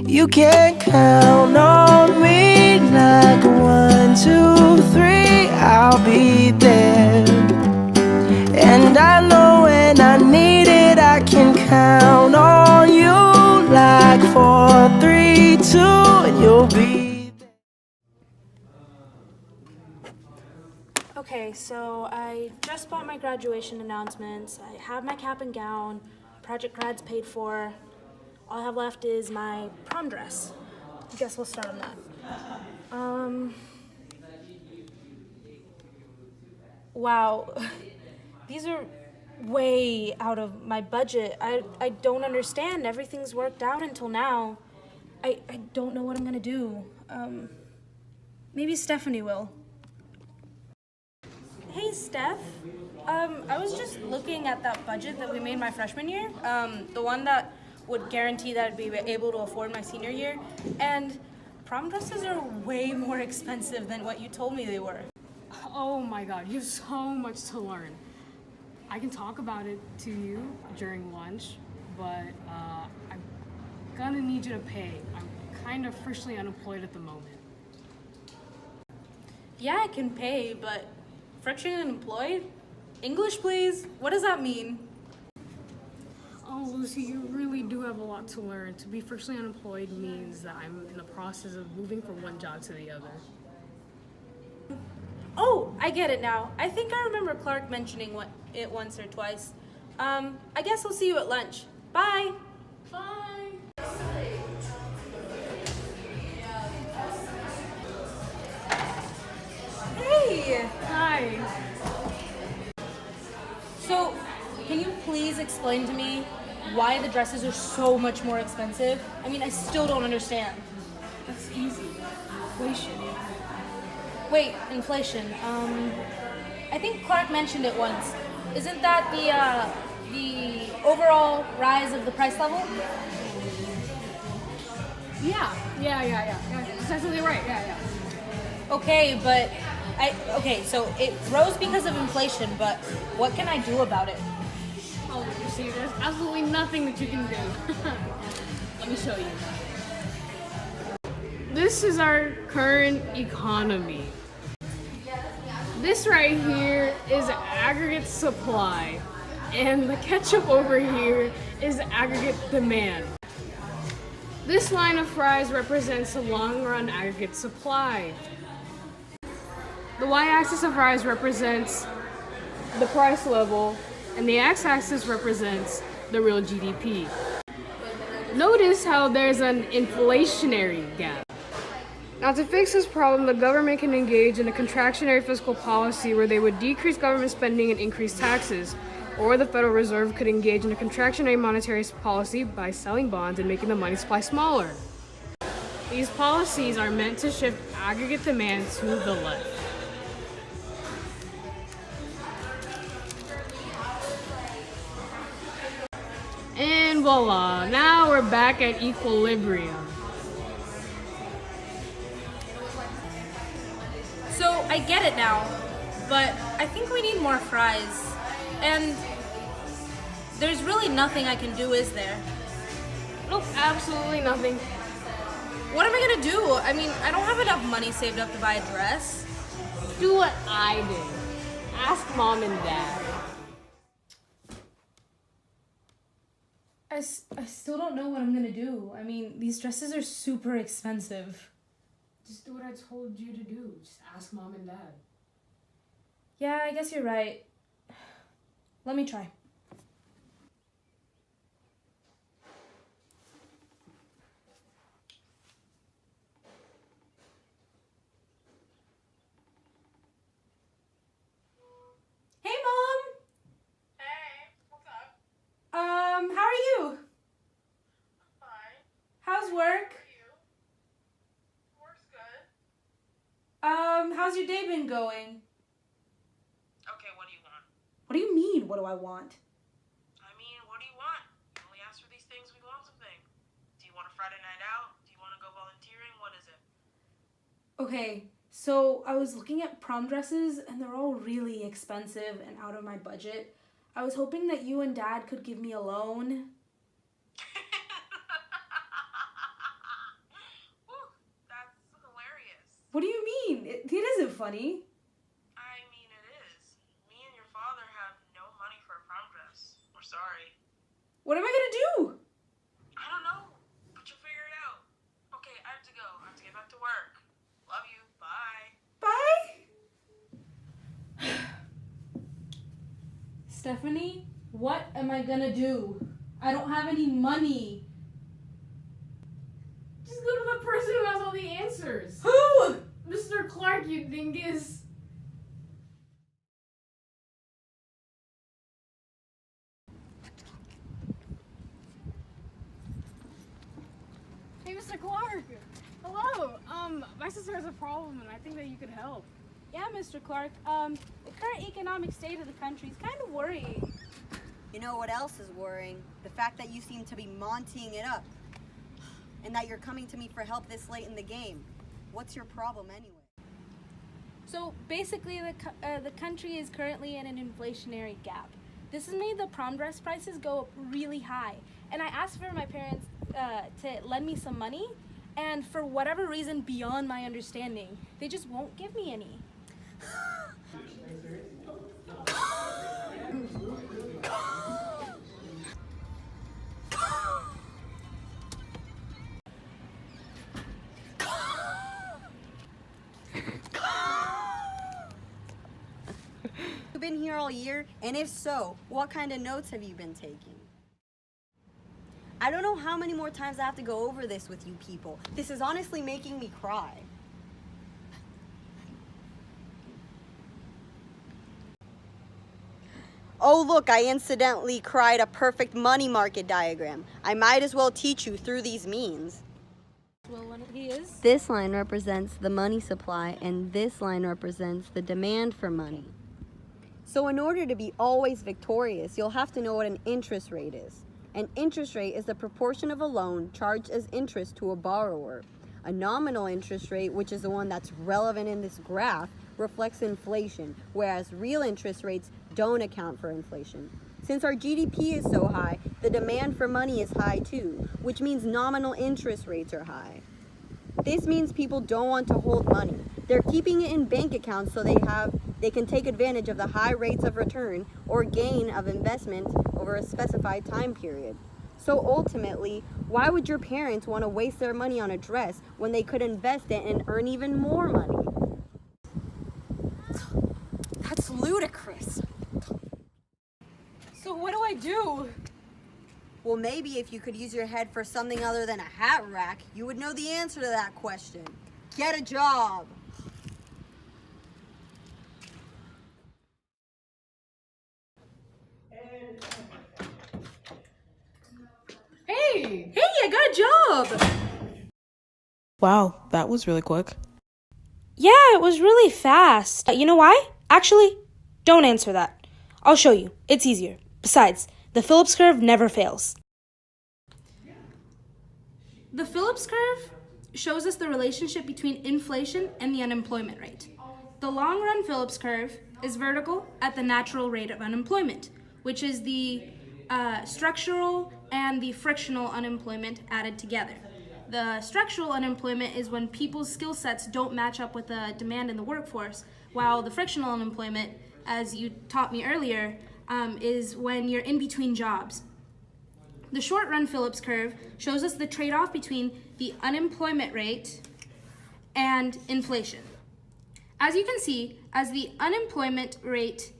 You can count on me like 1, 2, 3, I'll be there. And I know when I need it, I can count on you like 4, 3, 2, and you'll be there. Okay, so I just bought my graduation announcements. I have my cap and gown. Project Grad's paid for. All I have left is my prom dress. I guess we'll start on that. Wow. These are way out of my budget. I don't understand. Everything's worked out until now. I don't know what I'm gonna do. Maybe Stephanie will. Hey, Steph. I was just looking at that budget that we made my freshman year, the one that would guarantee that I'd be able to afford my senior year, and prom dresses are way more expensive than what you told me they were. Oh my god, you have so much to learn. I can talk about it to you during lunch, but I'm gonna need you to pay. I'm kind of freshly unemployed at the moment. Yeah, I can pay, but freshly unemployed? English, please. What does that mean? Oh, Lucy, you really do have a lot to learn. To be freshly unemployed means that I'm in the process of moving from one job to the other. Oh, I get it now. I think I remember Clark mentioning it once or twice. I guess I'll see you at lunch. Bye. Bye! Hey! Hi! So, can you please explain to me why the dresses are so much more expensive? I mean, I still don't understand. That's easy. Inflation. Wait, inflation. I think Clark mentioned it once. Isn't that the overall rise of the price level? Yeah. That's absolutely right. Yeah. Okay, but so it rose because of inflation, but what can I do about it? Oh, you see, there's absolutely nothing that you can do. Let me show you. This is our current economy. This right here is aggregate supply, and the ketchup over here is aggregate demand. This line of fries represents the long-run aggregate supply. The y-axis of fries represents the price level, and the x-axis represents the real GDP. Notice how there's an inflationary gap. Now, to fix this problem, the government can engage in a contractionary fiscal policy where they would decrease government spending and increase taxes, or the Federal Reserve could engage in a contractionary monetary policy by selling bonds and making the money supply smaller. These policies are meant to shift aggregate demand to the left. And voila, now we're back at equilibrium. So I get it now, but I think we need more fries. And there's really nothing I can do, is there? Nope, absolutely nothing. What am I gonna do? I mean, I don't have enough money saved up to buy a dress. Do what I did. Ask mom and dad. I still don't know what I'm gonna do. I mean, these dresses are super expensive. Just do what I told you to do. Just ask mom and dad. Yeah, I guess you're right. Let me try. Hey, Mom! Hey, what's up? How are you? Fine. How's How work? are you? Work's good. How's your day been going? Okay, what do you want? What do you mean, what do I want? I mean, what do you want? You only ask for these things, we want something. Do you want a Friday night out? Do you want to go volunteering? What is it? Okay, so I was looking at prom dresses and they're all really expensive and out of my budget. I was hoping that you and Dad could give me a loan. What do you mean? It isn't funny. I mean, it is. Me and your father have no money for a prom dress. We're sorry. What am I gonna do? I don't know, but you'll figure it out. Okay, I have to go. I have to get back to work. Love you. Bye. Bye. Stephanie, what am I gonna do? I don't have any money. Just go to the person who has all the answers. Who? Mr. Clark, you dingus. Hey, Mr. Clark. Hello. My sister has a problem, and I think that you could help. Yeah, Mr. Clark. The current economic state of the country is kind of worrying. You know what else is worrying? The fact that you seem to be montying it up. And that you're coming to me for help this late in the game. What's your problem anyway? So basically, the country is currently in an inflationary gap. This has made the prom dress prices go up really high. And I asked for my parents to lend me some money, and for whatever reason beyond my understanding, they just won't give me any. You've been here all year, and if so, what kind of notes have you been taking? I don't know how many more times I have to go over this with you people. This is honestly making me cry. Oh look, I incidentally cried a perfect money market diagram. I might as well teach you through these means. Well, one of he is. This line represents the money supply, and this line represents the demand for money. So in order to be always victorious, you'll have to know what an interest rate is. An interest rate is the proportion of a loan charged as interest to a borrower. A nominal interest rate, which is the one that's relevant in this graph, reflects inflation, whereas real interest rates don't account for inflation. Since our GDP is so high, the demand for money is high too, which means nominal interest rates are high. This means people don't want to hold money. They're keeping it in bank accounts so they can take advantage of the high rates of return or gain of investment over a specified time period. So ultimately, why would your parents want to waste their money on a dress when they could invest it and earn even more money? That's ludicrous. So what do I do? Well, maybe if you could use your head for something other than a hat rack, you would know the answer to that question. Get a job. Hey! Hey, I got a job! Wow, that was really quick. Yeah, it was really fast. You know why? Actually, don't answer that. I'll show you. It's easier. Besides, the Phillips curve never fails. The Phillips curve shows us the relationship between inflation and the unemployment rate. The long-run Phillips curve is vertical at the natural rate of unemployment, which is the structural and the frictional unemployment added together. The structural unemployment is when people's skill sets don't match up with the demand in the workforce, while the frictional unemployment, as you taught me earlier, is when you're in between jobs. The short-run Phillips curve shows us the trade-off between the unemployment rate and inflation. As you can see, as the unemployment rate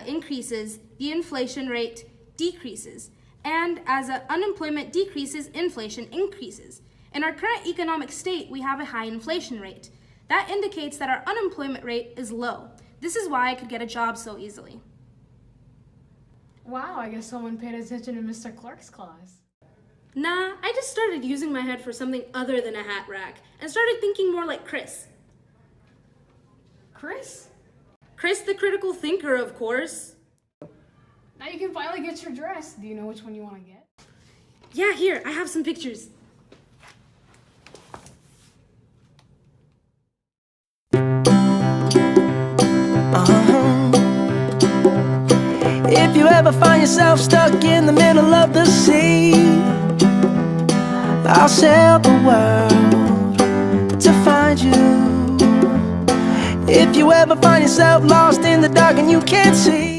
increases, the inflation rate decreases. And as unemployment decreases, inflation increases. In our current economic state, we have a high inflation rate. That indicates that our unemployment rate is low. This is why I could get a job so easily. Wow, I guess someone paid attention to Mr. Clark's class. Nah, I just started using my head for something other than a hat rack and started thinking more like Chris. Chris? Chris the critical thinker, of course. Now you can finally get your dress. Do you know which one you want to get? Yeah, here, I have some pictures. If you ever find yourself stuck in the middle of the sea, I'll sail the world to find you. If you ever find yourself lost in the dark and you can't see